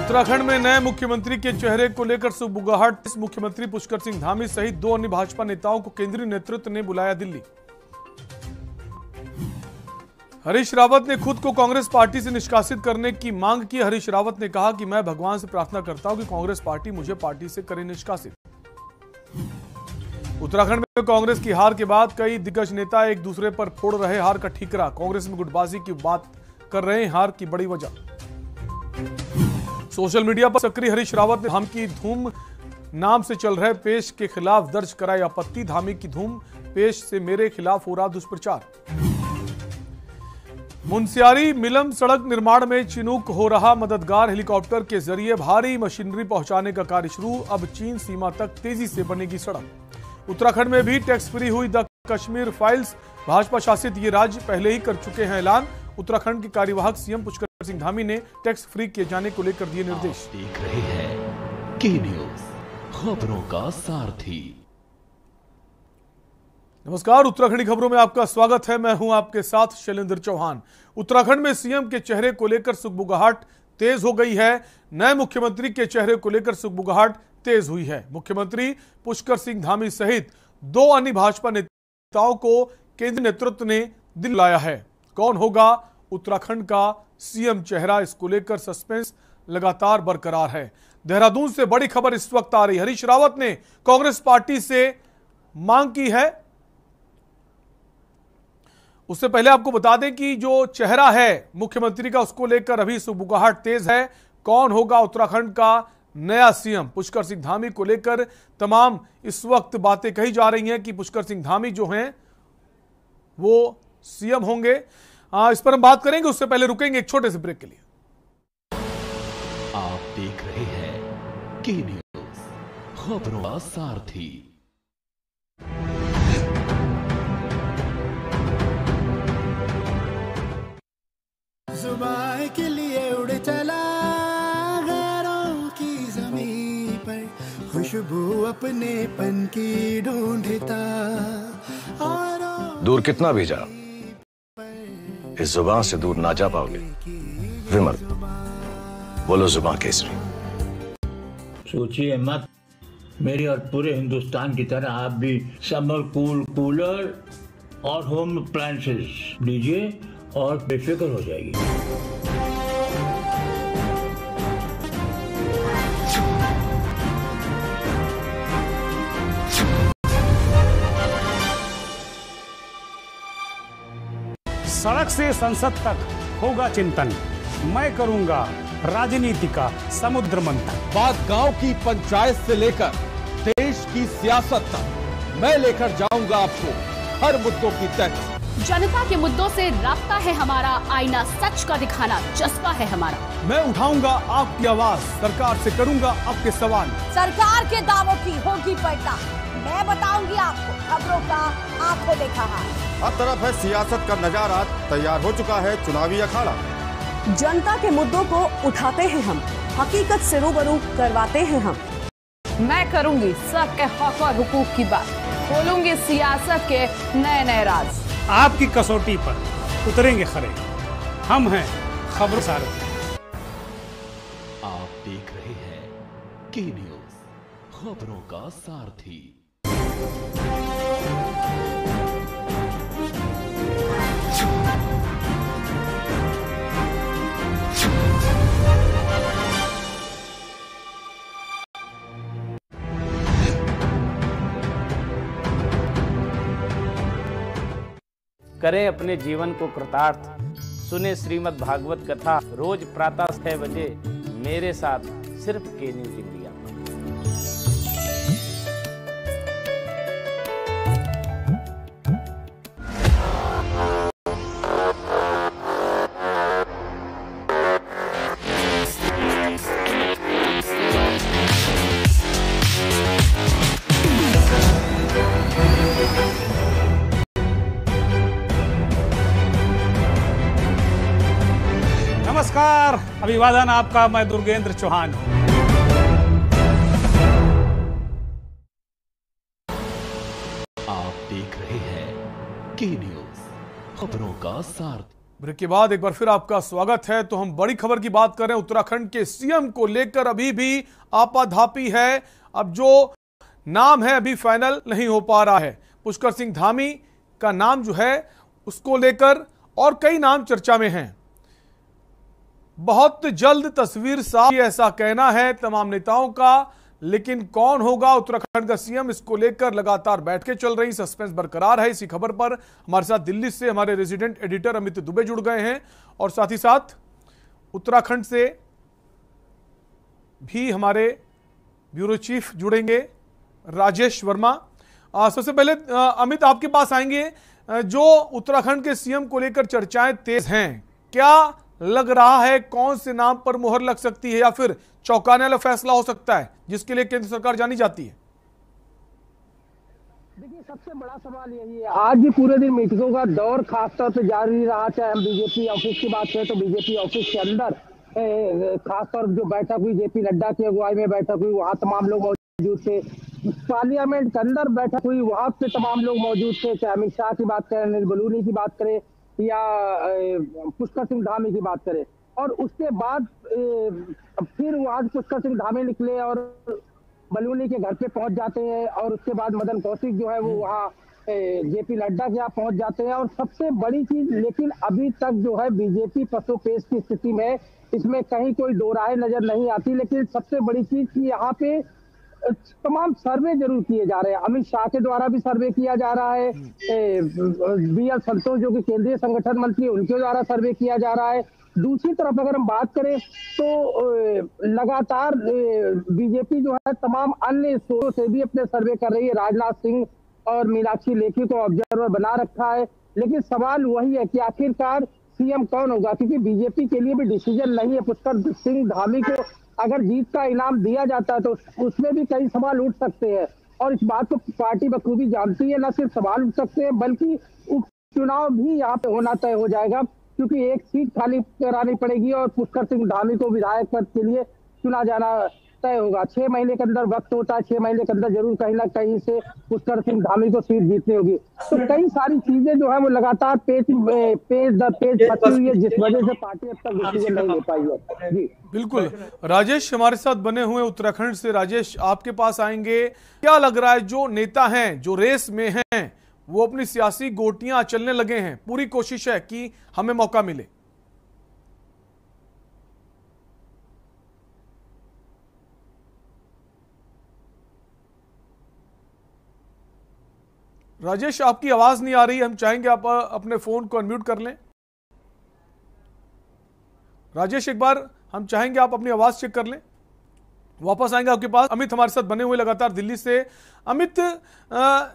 उत्तराखंड में नए मुख्यमंत्री के चेहरे को लेकर सुगबुगाहट। मुख्यमंत्री पुष्कर सिंह धामी सहित 2 अन्य भाजपा नेताओं को केंद्रीय नेतृत्व ने बुलाया दिल्ली। हरीश रावत ने खुद को कांग्रेस पार्टी से निष्कासित करने की मांग की। हरीश रावत ने कहा कि मैं भगवान से प्रार्थना करता हूं कि कांग्रेस पार्टी मुझे पार्टी से करे निष्कासित। उत्तराखंड में कांग्रेस की हार के बाद कई दिग्गज नेता एक दूसरे पर फोड़ रहे हार का ठीकरा। कांग्रेस में गुटबाजी की बात कर रहे हैं हार की बड़ी वजह। सोशल मीडिया पर सक्रिय हरीश रावत ने धामी की धूम नाम से चल रहे पेश के खिलाफ दर्ज कराई आपत्ति। धामी की धूम पेश से मेरे खिलाफ हो रहा दुष्प्रचार। मुनस्यारी मिलम सड़क निर्माण में चिनूक हो रहा मददगार। हेलीकॉप्टर के जरिए भारी मशीनरी पहुंचाने का कार्य शुरू। अब चीन सीमा तक तेजी से बनेगी सड़क। उत्तराखंड में भी टैक्स फ्री हुई द कश्मीर फाइल्स। भाजपा शासित ये राज्य पहले ही कर चुके हैं ऐलान। उत्तराखंड के कार्यवाहक सीएम पुष्कर सिंह धामी ने टैक्स फ्री किए जाने को लेकर दिए निर्देश। देख रहे हैं के न्यूज, खबरों का सारथी। नमस्कार, उत्तराखंडी खबरों में आपका स्वागत है। मैं हूं आपके साथ शैलेंद्र चौहान। उत्तराखंड में सीएम के चेहरे को लेकर सुगबुगाहट तेज हो गई है। नए मुख्यमंत्री के चेहरे को लेकर सुगबुगाहट तेज हुई है। मुख्यमंत्री पुष्कर सिंह धामी सहित 2 अन्य भाजपा नेताओं को केंद्रीय नेतृत्व ने दिल्ली लाया है। कौन होगा उत्तराखंड का सीएम चेहरा, इसको लेकर सस्पेंस लगातार बरकरार है। देहरादून से बड़ी खबर इस वक्त आ रही है। हरीश रावत ने कांग्रेस पार्टी से मांग की है। उससे पहले आपको बता दें कि जो चेहरा है मुख्यमंत्री का, उसको लेकर अभी सुगबुगाहट तेज है। कौन होगा उत्तराखंड का नया सीएम? पुष्कर सिंह धामी को लेकर तमाम इस वक्त बातें कही जा रही हैं कि पुष्कर सिंह धामी जो हैं वो सीएम होंगे। इस पर हम बात करेंगे, उससे पहले रुकेंगे एक छोटे से ब्रेक के लिए। आप देख रहे हैं के न्यूज, खबरों का सारथी। जुबान के लिए उड़ चला गैरों की ज़मीं पर, खुशबू अपने पन की ढूंढता। दूर कितना भी जा, इस जुबान से दूर ना जा पाओगे। विमल, बोलो जुबान केसरी। सोचिए मत, मेरी और पूरे हिंदुस्तान की तरह आप भी समर कूलर और होम अप्लायंसेस लीजिए और बेफिक्र हो जाएगी। सड़क से संसद तक होगा चिंतन, मैं करूंगा राजनीति का समुद्र मंथन। बात गांव की पंचायत से लेकर देश की सियासत तक मैं लेकर जाऊंगा आपको हर मुद्दों की तक। जनता के मुद्दों से रास्ता है हमारा, आईना सच का दिखाना जज्बा है हमारा। मैं उठाऊंगा आपकी आवाज, सरकार से करूंगा आपके सवाल। सरकार के दावों की होगी पलटा, मैं बताऊंगी आपको खबरों का आंखों देखा हाल। हर तरफ है सियासत का नजारा, तैयार हो चुका है चुनावी अखाड़ा। जनता के मुद्दों को उठाते हैं हम, हकीकत से रूबरू करवाते हैं हम। मैं करूंगी सबके हक और हुकूक की बात, खोलूंगी सियासत के नए नए राज। आपकी कसौटी पर उतरेंगे खरे, हम हैं खबर सारथी। आप देख रहे हैं के न्यूज, खबरों का सारथी। करें अपने जीवन को कृतार्थ, सुने श्रीमद् भागवत कथा रोज प्रातः 6 बजे मेरे साथ सिर्फ के न्यूज इंडिया। नमस्कार, अभिवादन आपका। मैं दुर्गेंद्र चौहान हूं। आप देख रहे हैं के न्यूज, खबरों का सारथी। ब्रेक के बाद एक बार फिर आपका स्वागत है। तो हम बड़ी खबर की बात कर रहे हैं। उत्तराखंड के सीएम को लेकर अभी भी आपाधापी है। अब जो नाम है अभी फाइनल नहीं हो पा रहा है। पुष्कर सिंह धामी का नाम जो है उसको लेकर और कई नाम चर्चा में हैं। बहुत जल्द तस्वीर साफ, ऐसा कहना है तमाम नेताओं का, लेकिन कौन होगा उत्तराखंड का सीएम, इसको लेकर लगातार बैठकें चल रही, सस्पेंस बरकरार है। इसी खबर पर हमारे साथ दिल्ली से हमारे रेजिडेंट एडिटर अमित दुबे जुड़ गए हैं और साथ ही साथ उत्तराखंड से भी हमारे ब्यूरो चीफ जुड़ेंगे राजेश वर्मा। सबसे पहले अमित आपके पास आएंगे। जो उत्तराखंड के सीएम को लेकर चर्चाएं तेज हैं, क्या लग रहा है कौन से नाम पर मुहर लग सकती है या फिर चौंकाने वाला फैसला हो सकता है जिसके लिए केंद्र सरकार जानी जाती है? देखिए, सबसे बड़ा सवाल यही है, आज भी पूरे दिन मीटिंगों का दौर खासतौर पे जारी रहा। चाहे हम बीजेपी ऑफिस की बात करें तो बीजेपी ऑफिस के अंदर खासतौर जो बैठक हुई, जेपी नड्डा की अगुवाई में बैठक हुई, वहाँ तमाम लोग मौजूद थे। पार्लियामेंट के अंदर बैठक हुई, वहाँ पे तमाम लोग मौजूद थे। चाहे अमित शाह की बात करें, अनिल बलूनी की बात करें या पुष्कर सिंह धामी की बात करें। और उसके बाद फिर वहाँ पुष्कर सिंह धामी निकले और बलूनी के घर पे पहुंच जाते हैं और उसके बाद मदन कौशिक जो है वो वहाँ जेपी नड्डा के यहाँ पहुंच जाते हैं। और सबसे बड़ी चीज, लेकिन अभी तक जो है बीजेपी पसोपेश की स्थिति में, इसमें कहीं कोई दो राय नजर नहीं आती। लेकिन सबसे बड़ी चीज कि यहाँ पे तमाम सर्वे जरूर किए जा रहे हैं। अमित शाह के द्वारा भी सर्वे किया जा रहा है, BL संतोष जो कि केंद्रीय संगठन मंत्री, उनके द्वारा सर्वे किया जा रहा है। दूसरी तरफ अगर हम बात करें तो लगातार बीजेपी जो है तमाम अन्य स्रोतों से भी अपने सर्वे कर रही है। राजनाथ सिंह और मीनाक्षी लेखी को ऑब्जर्वर बना रखा है। लेकिन सवाल वही है कि आखिरकार सीएम कौन होगा, क्योंकि बीजेपी के लिए भी डिसीजन नहीं है। पुष्कर सिंह धामी को अगर जीत का इनाम दिया जाता है तो उसमें भी कई सवाल उठ सकते हैं और इस बात को पार्टी बखूबी जानती है। न सिर्फ सवाल उठ सकते हैं बल्कि उपचुनाव भी यहाँ पे होना तय हो जाएगा, क्योंकि एक सीट खाली करानी पड़ेगी और पुष्कर सिंह धामी को विधायक पद के लिए चुना जाना तय होगा। 6 महीने के अंदर वक्त होता है, 6 महीने के अंदर जरूर कहीं ना कहीं से पुष्कर सिंह धामी को सीट जीतनी होगी। तो कई सारी चीजें जो है वो लगातार पेज दर पेज फंसी हुई है, जिस वजह से पार्टी अब तक डिसीजन नहीं ले पाई है। जी बिल्कुल। राजेश हमारे साथ बने हुए उत्तराखंड से। राजेश, आपके पास आएंगे। क्या लग रहा है, जो नेता हैं जो रेस में हैं वो अपनी सियासी गोटियां चलने लगे हैं, पूरी कोशिश है कि हमें मौका मिले? राजेश, आपकी आवाज नहीं आ रही, हम चाहेंगे आप अपने फोन को अनम्यूट कर लें। राजेश, एक बार हम चाहेंगे आप अपनी आवाज चेक कर लें। वापस आएंगे आपके पास। अमित हमारे साथ बने हुए लगातार दिल्ली से। अमित,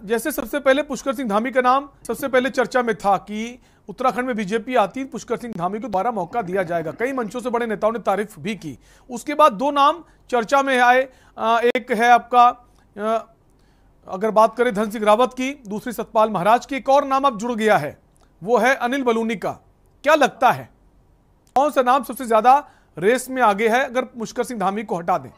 जैसे सबसे पहले पुष्कर सिंह धामी का नाम सबसे पहले चर्चा में था कि उत्तराखंड में बीजेपी आती, पुष्कर सिंह धामी को दोबारा मौका दिया जाएगा। कई मंचों से बड़े नेताओं ने तारीफ भी की। उसके बाद 2 नाम चर्चा में आए। एक है आपका, अगर बात करें धन सिंह रावत की, दूसरी सतपाल महाराज की। एक और नाम अब जुड़ गया है, वो है अनिल बलूनी का। क्या लगता है कौन सा नाम सबसे ज्यादा रेस में आगे है अगर पुष्कर सिंह धामी को हटा दें?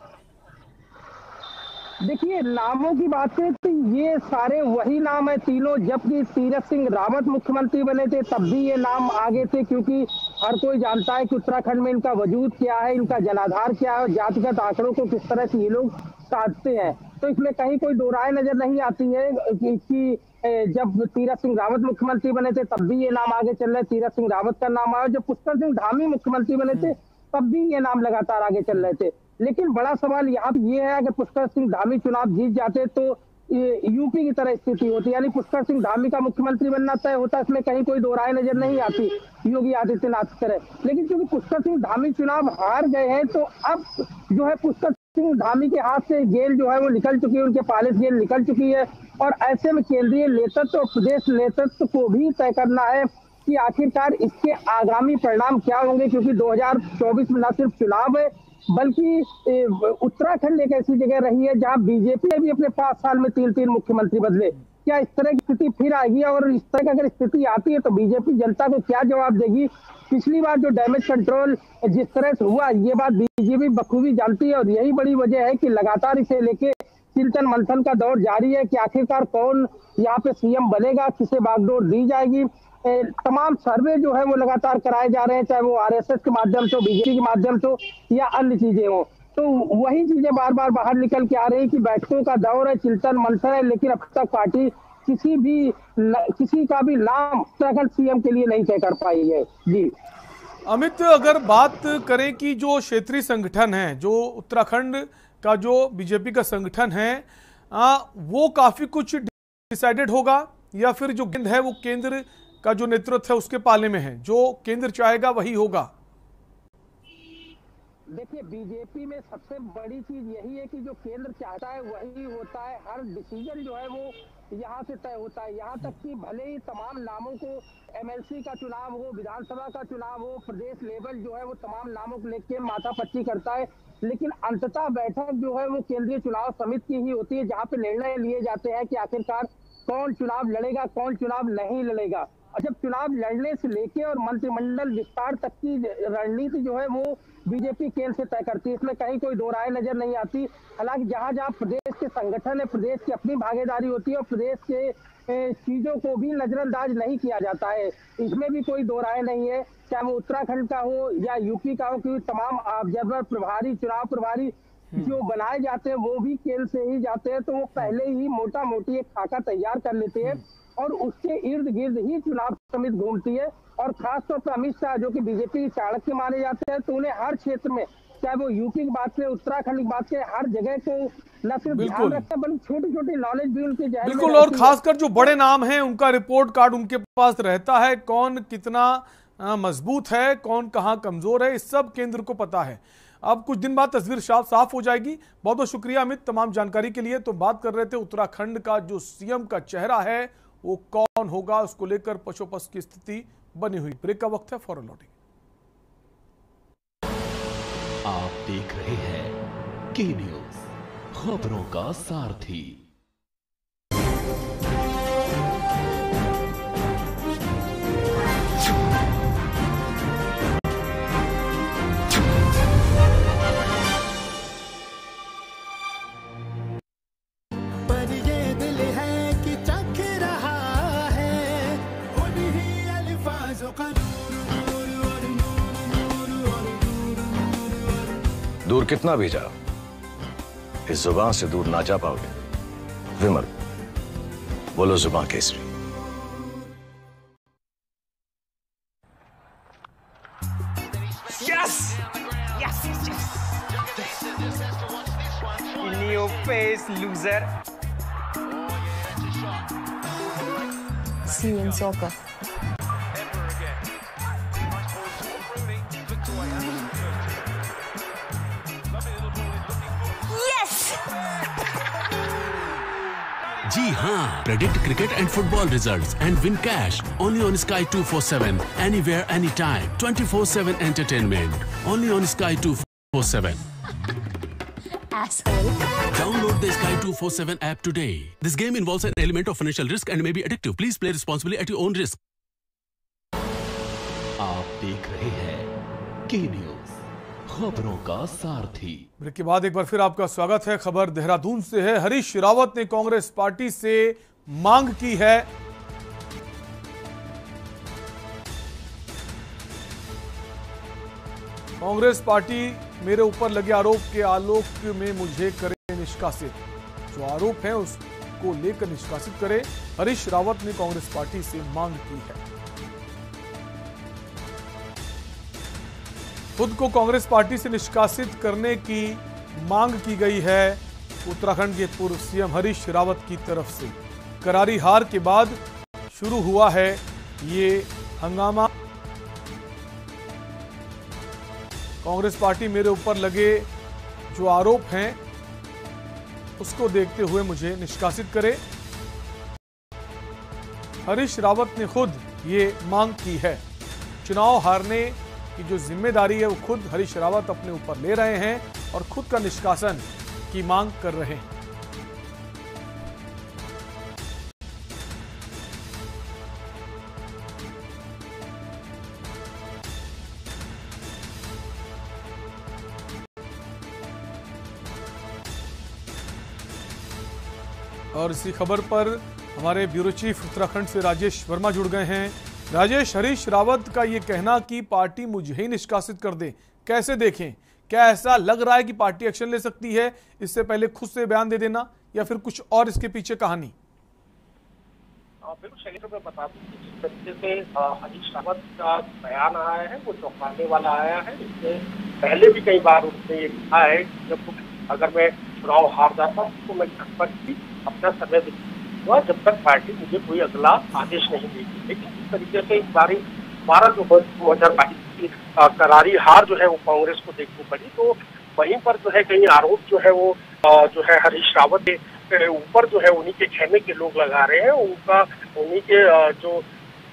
देखिए, नामों की बात करें तो ये सारे वही नाम है तीनों। जबकि तीरथ सिंह रावत मुख्यमंत्री बने थे तब भी ये नाम आगे थे, क्योंकि हर कोई जानता है कि उत्तराखंड में इनका वजूद क्या है, इनका जनाधार क्या है, जातिगत आंकड़ों को किस तरह से ये लोग साधते हैं। तो इसमें कहीं कोई दो राय नजर नहीं आती है कि जब तीरथ सिंह रावत मुख्यमंत्री बने थे तब भी ये नाम आगे चल रहे, तीरथ सिंह रावत का नाम आया। जब पुष्कर सिंह धामी मुख्यमंत्री बने थे तब भी ये नाम लगातार आगे चल रहे थे। लेकिन बड़ा सवाल यहाँ पे ये है कि पुष्कर सिंह धामी चुनाव जीत जाते तो यूपी की तरह स्थिति होती, यानी पुष्कर सिंह धामी का मुख्यमंत्री बनना तय होता। इसमें कहीं कोई दो राय नजर नहीं आती योगी आदित्यनाथ की तरह। लेकिन क्योंकि पुष्कर सिंह धामी चुनाव हार गए हैं तो अब जो है पुष्कर सिंह धामी के हाथ से गेंद जो है वो निकल चुकी है, उनके पाले से गेंद निकल चुकी है। और ऐसे में केंद्रीय नेतृत्व और प्रदेश नेतृत्व को भी तय करना है कि आखिरकार इसके आगामी परिणाम क्या होंगे, क्योंकि 2024 में न सिर्फ चुनाव है बल्कि उत्तराखंड एक ऐसी जगह रही है जहां बीजेपी ने भी अपने 5 साल में 3 मुख्यमंत्री बदले। क्या इस तरह की स्थिति फिर आएगी? और इस तरह की अगर स्थिति आती है तो बीजेपी जनता को क्या जवाब देगी? पिछली बार जो डैमेज कंट्रोल जिस तरह से हुआ, ये बात बीजेपी बखूबी जानती है और यही बड़ी वजह है कि लगातार इसे लेके चिंतन मंथन का दौर जारी है कि आखिरकार कौन यहाँ पे सीएम बनेगा, किसे बागडोर दी जाएगी। तमाम सर्वे जो है वो लगातार कराए जा रहे हैं, चाहे वो आरएसएस के माध्यम से हो, बीजेपी के माध्यम से हो या अन्य चीजें हो। तो वही चीजें बार बार बाहर निकल के आ रही है कि बैठकों का दौर है, चिंतन मंथन है, लेकिन अब तक पार्टी किसी का भी नाम उत्तराखंड सीएम के लिए नहीं तय कर पाई है। जी अमित, अगर बात करें कि जो क्षेत्रीय संगठन है, जो उत्तराखंड का जो बीजेपी का संगठन है, वो काफी कुछ डिसाइडेड होगा या फिर जो गेंद है वो केंद्र का जो नेतृत्व है उसके पाले में है, जो केंद्र चाहेगा वही होगा? देखिए, बीजेपी में सबसे बड़ी चीज यही है कि जो केंद्र चाहता है वही होता है। हर डिसीजन जो है वो यहाँ से तय होता है। यहाँ तक कि भले ही तमाम नामों को एमएलसी का चुनाव हो, विधानसभा का चुनाव हो, प्रदेश लेवल जो है वो तमाम नामों को लेकर माथापच्ची करता है, लेकिन अंततः बैठक जो है वो केंद्रीय चुनाव समिति की ही होती है, जहाँ पे निर्णय लिए जाते हैं कि आखिरकार कौन चुनाव लड़ेगा, कौन चुनाव नहीं लड़ेगा। और जब चुनाव लड़ने से लेके और मंत्रिमंडल विस्तार तक की रणनीति जो है वो बीजेपी केंद्र से तय करती है, इसमें कहीं कोई दो राय नजर नहीं आती। हालांकि जहां जहां प्रदेश के संगठन है, प्रदेश की अपनी भागीदारी होती है और प्रदेश के चीजों को भी नजरअंदाज नहीं किया जाता है, इसमें भी कोई दो राय नहीं है। चाहे वो उत्तराखंड का हो या यूपी का हो, क्योंकि तमाम ऑब्जर्वर प्रभारी, चुनाव प्रभारी जो बनाए जाते हैं वो भी केंद्र से ही जाते हैं, तो वो पहले ही मोटा मोटी एक खाका तैयार कर लेते हैं और उसके इर्द गिर्द ही चुनाव समिति घूमती है। और खासतौर पर अमित शाह जो कि बीजेपी के चाणक्य माने जाते हैं, तो उन्हें हर क्षेत्र में, चाहे वो यूपी की बात करें, उत्तराखंड की बात करें, हर जगह को न सिर्फ ध्यान रखते हैं बल्कि छोटी छोटी नॉलेज भी उनके जहन में बिल्कुल। और खासकर जो बड़े नाम हैं उनका रिपोर्ट कार्ड उनके पास रहता है, कौन कितना मजबूत है, कौन कहाँ कमजोर है, इस सब केंद्र को पता है। अब कुछ दिन बाद तस्वीर साफ हो जाएगी। बहुत बहुत शुक्रिया अमित तमाम जानकारी के लिए। तो बात कर रहे थे उत्तराखंड का जो सीएम का चेहरा है वो कौन होगा, उसको लेकर पशोपस की स्थिति बनी हुई। ब्रेक का वक्त है, फौरन लौटेंगे। आप देख रहे हैं के न्यूज, खबरों का सारथी। दूर कितना भी जाओ, इस जुबान से दूर ना जा पाओगे। विमल, बोलो जुबान Kesari. Yes! Yes! Yes! In your face, loser. See you in soccer. जी हाँ, predict cricket and football results and win cash only on Sky 247, anywhere, anytime, 24/7 entertainment only on Sky 247. Asshole. Download the Sky 247 app today. This game involves an element of financial risk and may be addictive. Please play responsibly at your own risk. आप देख रहे हैं के news, खबरों का सारथी। Break के बाद एक बार फिर आपका स्वागत है। खबर देहरादून से है। हरीश रावत ने कांग्रेस पार्टी से मांग की है कांग्रेस पार्टी मेरे ऊपर लगे आरोप के आलोक में मुझे करे निष्कासित। जो आरोप है उसको लेकर निष्कासित करे, हरीश रावत ने कांग्रेस पार्टी से मांग की है। खुद को कांग्रेस पार्टी से निष्कासित करने की मांग की गई है उत्तराखंड के पूर्व सीएम हरीश रावत की तरफ से। करारी हार के बाद शुरू हुआ है ये हंगामा। कांग्रेस पार्टी मेरे ऊपर लगे जो आरोप हैं उसको देखते हुए मुझे निष्कासित करे। हरीश रावत ने खुद ये मांग की है। चुनाव हारने की जो जिम्मेदारी है वो खुद हरीश रावत अपने ऊपर ले रहे हैं और खुद का निष्कासन की मांग कर रहे हैं। और इसी खबर पर हमारे ब्यूरो चीफ उत्तराखंड से राजेश वर्मा जुड़ गए हैं। राजेश, हरीश रावत का ये कहना कि पार्टी मुझे ही निष्कासित कर दे, कैसे देखें? क्या ऐसा लग रहा है कि पार्टी एक्शन ले सकती है, इससे पहले खुद से बयान दे देना, या फिर कुछ और इसके पीछे कहानी? बिल्कुल शैलेंद्र, मैं बता दूं कि जिस तरीके से हरीश रावत का बयान आया है वो चौंकाने वाला आया है। इससे पहले भी कई बार उसने ये कहा है कि जब अगर मैं चुनाव हार जाता तो मैं घर पर ही अपना समय बिताऊंगा जब तक पार्टी मुझे कोई अगला आदेश नहीं देगी। लेकिन इस तरीके से इस बार 2022 की करारी हार जो है वो कांग्रेस को देखनी पड़ी। तो वहीं पर जो है कई आरोप जो है वो जो है हरीश रावत के ऊपर जो है उन्हीं के खेमे के लोग लगा रहे हैं। उन्हीं के जो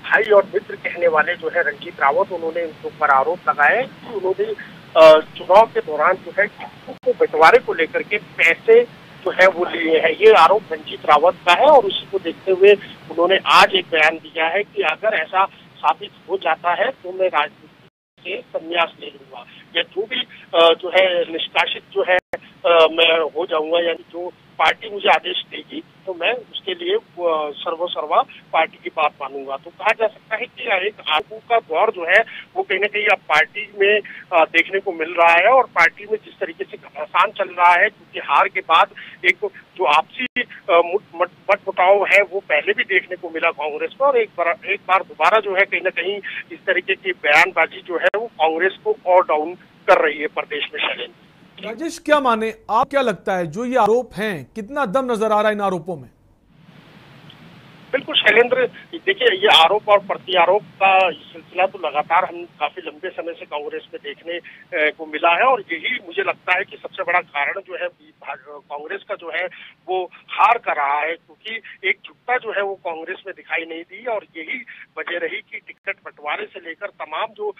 भाई और मित्र कहने वाले जो है रंजीत रावत, उन्होंने उनके ऊपर आरोप लगाए कि उन्होंने चुनाव के दौरान जो है टिकटों को बंटवारे को लेकर के पैसे जो है वो लिए हैं। ये आरोप रंजीत रावत का है और उसी को देखते हुए उन्होंने आज एक बयान दिया है कि अगर ऐसा साबित हो जाता है तो मैं राजनीति से संन्यास ले लूंगा, या जो भी जो है निष्कासित जो है मैं हो जाऊंगा, यानी जो पार्टी मुझे आदेश देगी तो मैं उसके लिए सर्वसर्वा पार्टी की बात मानूंगा। तो कहा जा सकता है कि एक आरोपों का दौर जो है वो कहीं ना कहीं अब पार्टी में देखने को मिल रहा है। और पार्टी में जिस तरीके से घमासान चल रहा है, क्योंकि हार के बाद एक जो आपसी मतमुटाव है वो पहले भी देखने को मिला कांग्रेस में, और एक बार दोबारा जो है कहीं ना कहीं इस तरीके की बयानबाजी जो है वो कांग्रेस को और डाउन कर रही है प्रदेश में। शैलेंद्र, राजेश, क्या माने आप, क्या लगता है जो ये आरोप हैं, कितना दम नजर आ रहा है इन आरोपों में? बिल्कुल शैलेंद्र, देखिए ये आरोप और प्रत्यारोप का सिलसिला तो लगातार हम काफी लंबे समय से कांग्रेस में देखने को मिला है, और यही मुझे लगता है कि सबसे बड़ा कारण जो है कांग्रेस का जो है वो हार कर रहा है, क्योंकि एकजुटता जो है वो कांग्रेस में दिखाई नहीं दी। और यही वजह रही कि टिकट बंटवारे से लेकर तमाम जो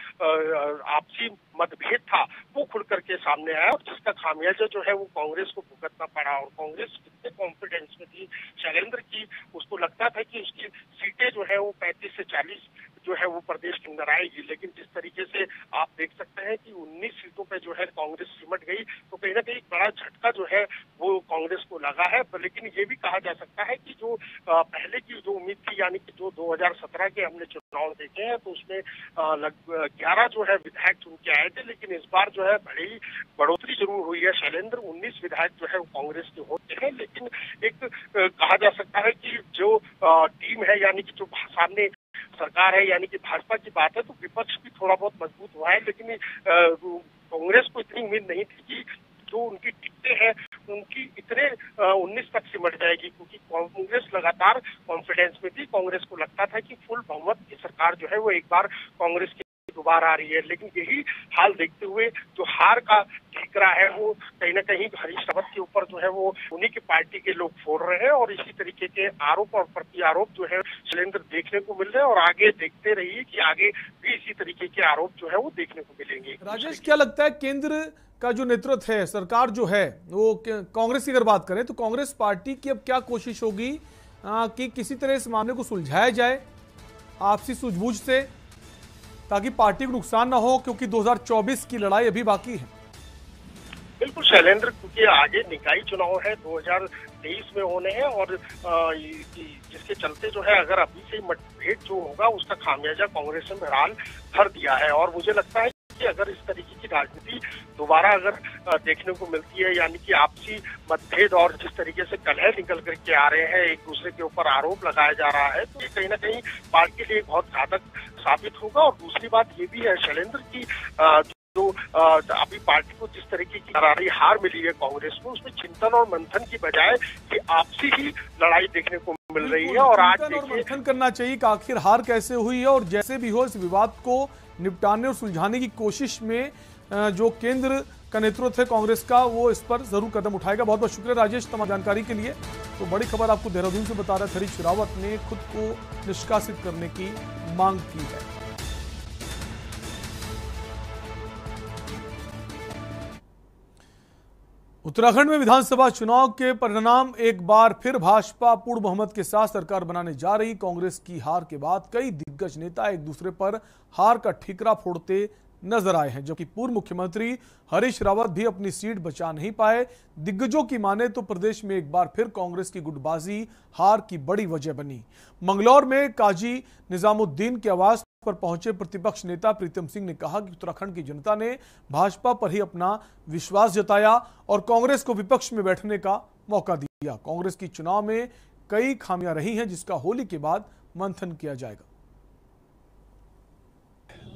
आपसी मतभेद था वो खुल करके सामने आया, और जिसका खामियाजा जो है वो कांग्रेस को भुगतना पड़ा। और कांग्रेस कितने कॉन्फिडेंस में थी शैलेंद्र की, उसको लगता था कि उसकी सीटें जो है वो 35 से 40 जो है वो प्रदेश के अंदर आएगी, लेकिन जिस तरीके से आप देख सकते हैं कि 19 सीटों पे जो है कांग्रेस सिमट गई, तो कहीं ना कहीं बड़ा झटका जो है वो कांग्रेस को लगा है। लेकिन ये भी कहा जा सकता है कि जो पहले की जो उम्मीद थी, यानी कि जो 2017 के हमने चुनाव देखे हैं, तो उसमें लगभग 11 जो है विधायक चुन के आए थे, लेकिन इस बार जो है बड़ी बढ़ोतरी जरूर हुई है शैलेंद्र। 19 विधायक जो है वो कांग्रेस के होते हैं, लेकिन एक कहा जा सकता है कि जो टीम है, यानी कि जो सामने सरकार है, यानी कि भाजपा की बात है, तो विपक्ष भी थोड़ा बहुत मजबूत हुआ है। लेकिन कांग्रेस को इतनी उम्मीद नहीं थी कि जो उनकी टिकटें हैं उनकी इतने 19 तक सिमट जाएगी, क्योंकि कांग्रेस लगातार कॉन्फिडेंस में थी। कांग्रेस को लगता था कि फुल बहुमत की सरकार जो है वो एक बार कांग्रेस की दोबारा आ रही है। लेकिन यही हाल देखते हुए जो हार का ठीकरा है वो कहीं ना कहीं हरीश रावत के ऊपर जो है वो उन्हीं की पार्टी के लोग फोड़ रहे हैं, और इसी तरीके के आरोप और प्रत्यारोप जो है शैलेंद्र देखने को मिल रहे हैं। और आगे देखते रहिए कि आगे भी इसी तरीके के आरोप जो है वो देखने को मिलेंगे। राजेश, क्या लगता है केंद्र का जो नेतृत्व है, सरकार जो है वो, कांग्रेस की अगर बात करें तो कांग्रेस पार्टी की अब क्या कोशिश होगी कि किसी तरह इस मामले को सुलझाया जाए आपसी सूझबूझ से, ताकि पार्टी को नुकसान ना हो, क्योंकि 2024 की लड़ाई अभी बाकी है? बिल्कुल शैलेंद्र, क्योंकि आगे निकाय चुनाव है 2023 में होने हैं, और जिसके चलते जो है अगर अभी से मतभेद जो होगा उसका खामियाजा कांग्रेस ने बहरहाल भर दिया है। और मुझे लगता है कि अगर इस तरीके की राजनीति दोबारा अगर देखने को मिलती है, यानी कि आपसी मतभेद और जिस तरीके से कलह निकल करके आ रहे हैं, एक दूसरे के ऊपर आरोप लगाया जा रहा है, तो ये कहीं ना कहीं पार्टी के लिए बहुत घातक साबित होगा। और दूसरी बात ये भी है शैलेंद्र की जो अभी पार्टी को जिस तरीके की करारी हार मिली है कांग्रेस को, उसमें चिंतन और मंथन की बजाय कि आपसी ही लड़ाई देखने को मिल रही है। और आज मंथन करना चाहिए कि आखिर हार कैसे हुई है, और जैसे भी हो इस विवाद को निपटाने और सुलझाने की कोशिश में जो केंद्र का नेतृत्व है कांग्रेस का, वो इस पर जरूर कदम उठाएगा। बहुत बहुत शुक्रिया राजेश तमाम जानकारी के लिए। तो बड़ी खबर आपको देहरादून से बता रहा है, हरीश रावत ने खुद को निष्कासित करने की मांग की है। उत्तराखंड में विधानसभा चुनाव के परिणाम एक बार फिर भाजपा पूर्ण बहुमत के साथ सरकार बनाने जा रही। कांग्रेस की हार के बाद कई दिग्गज नेता एक दूसरे पर हार का ठीकरा फोड़ते नजर आए हैं, जबकि पूर्व मुख्यमंत्री हरीश रावत भी अपनी सीट बचा नहीं पाए। दिग्गजों की माने तो प्रदेश में एक बार फिर कांग्रेस की गुटबाजी हार की बड़ी वजह बनी। मंगलौर में काजी निजामुद्दीन के आवास पर पहुंचे प्रतिपक्ष नेता प्रीतम सिंह ने कहा कि उत्तराखंड की जनता ने भाजपा पर ही अपना विश्वास जताया और कांग्रेस को विपक्ष में बैठने का मौका दिया। कांग्रेस की चुनाव में कई खामियां रही हैं, जिसका होली के बाद मंथन किया जाएगा।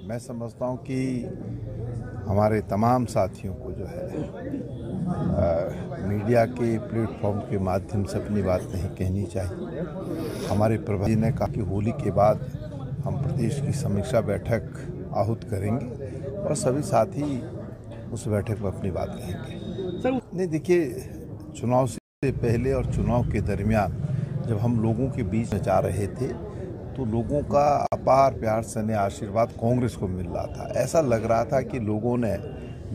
मैं समझता हूं कि हमारे तमाम साथियों को जो है मीडिया के प्लेटफॉर्म के माध्यम से अपनी बात नहीं कहनी चाहिए। हमारे प्रभारी ने कहा कि होली के बाद हम प्रदेश की समीक्षा बैठक आहूत करेंगे और सभी साथी उस बैठक में अपनी बात कहेंगे। नहीं, देखिए, चुनाव से पहले और चुनाव के दरमियान जब हम लोगों के बीच में जा रहे थे तो लोगों का अपार प्यार स्नेह आशीर्वाद कांग्रेस को मिल रहा था। ऐसा लग रहा था कि लोगों ने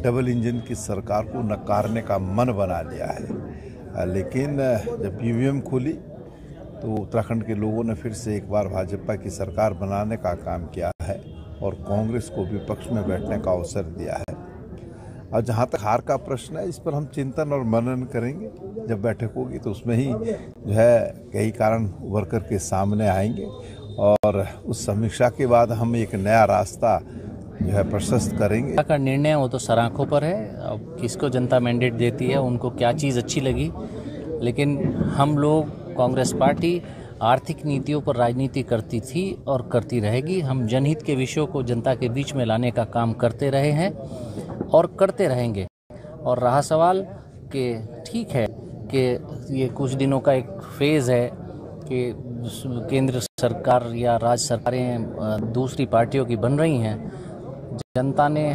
डबल इंजन की सरकार को नकारने का मन बना लिया है। लेकिन जब ईवीएम खुली तो उत्तराखंड के लोगों ने फिर से एक बार भाजपा की सरकार बनाने का काम किया है और कांग्रेस को विपक्ष में बैठने का अवसर दिया है। और जहाँ तक हार का प्रश्न है, इस पर हम चिंतन और मनन करेंगे। जब बैठक होगी तो उसमें ही जो है कई कारण उभर कर के सामने आएंगे और उस समीक्षा के बाद हम एक नया रास्ता जो है प्रशस्त करेंगे। का निर्णय वो तो सराखों पर है, अब किसको जनता मैंडेट देती है, उनको क्या चीज़ अच्छी लगी। लेकिन हम लोग कांग्रेस पार्टी आर्थिक नीतियों पर राजनीति करती थी और करती रहेगी। हम जनहित के विषयों को जनता के बीच में लाने का काम करते रहे हैं और करते रहेंगे। और रहा सवाल कि ठीक है कि ये कुछ दिनों का एक फेज़ है कि केंद्र सरकार या राज्य सरकारें दूसरी पार्टियों की बन रही हैं। जनता ने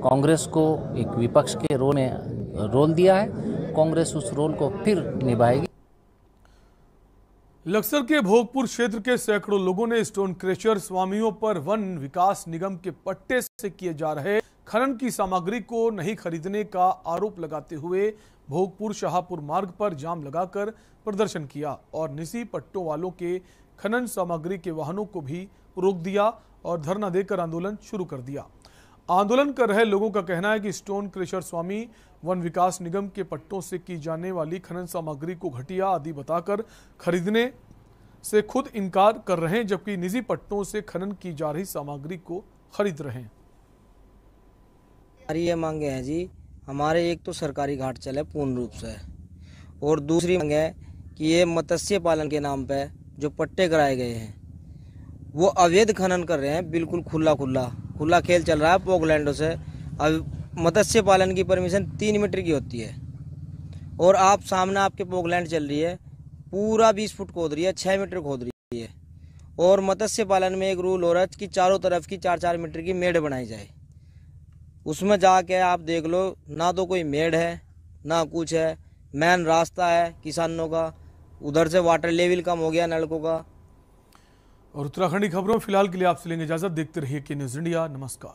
कांग्रेस को एक विपक्ष के रोल दिया है, कांग्रेस उस रोल को फिर निभाएगी। लक्सर के भोगपुर क्षेत्र के सैकड़ों लोगों ने स्टोन क्रशर स्वामियों पर वन विकास निगम के पट्टे से किए जा रहे खनन की सामग्री को नहीं खरीदने का आरोप लगाते हुए भोगपुर शाहपुर मार्ग पर जाम लगाकर प्रदर्शन किया और निजी पट्टों वालों के खनन सामग्री के वाहनों को भी रोक दिया और धरना देकर आंदोलन शुरू कर दिया। आंदोलन कर रहे लोगों का कहना है कि स्टोन क्रशर स्वामी वन विकास निगम के पट्टों से की जाने वाली खनन सामग्री को घटिया आदि बताकर खरीदने से खुद इनकार कर रहे हैं, जबकि निजी पट्टों से खनन की जा रही सामग्री को खरीद रहे हैं। हमारी ये मांगे हैं जी, हमारे एक तो सरकारी घाट चले पूर्ण रूप से, और दूसरी मांग है कि ये मत्स्य पालन के नाम पे जो पट्टे कराए गए हैं वो अवैध खनन कर रहे हैं। बिल्कुल खुला खेल चल रहा है पोगलैंडों से। अब मत्स्य पालन की परमिशन 3 मीटर की होती है और आप सामने आपके पोगलैंड चल रही है, पूरा 20 फुट खोद रही है, 6 मीटर खोद रही है। और मत्स्य पालन में एक रूल हो रहा है कि चारों तरफ की 4-4 मीटर की मेड़ बनाई जाए। उसमें जाके आप देख लो, ना तो कोई मेड़ है ना कुछ है, मेन रास्ता है किसानों का, उधर से वाटर लेवल कम हो गया नलकों का। और उत्तराखंडी खबरों फिलहाल के लिए आपसे लेंगे इजाजत। देखते रहिए के न्यूज़ इंडिया। नमस्कार।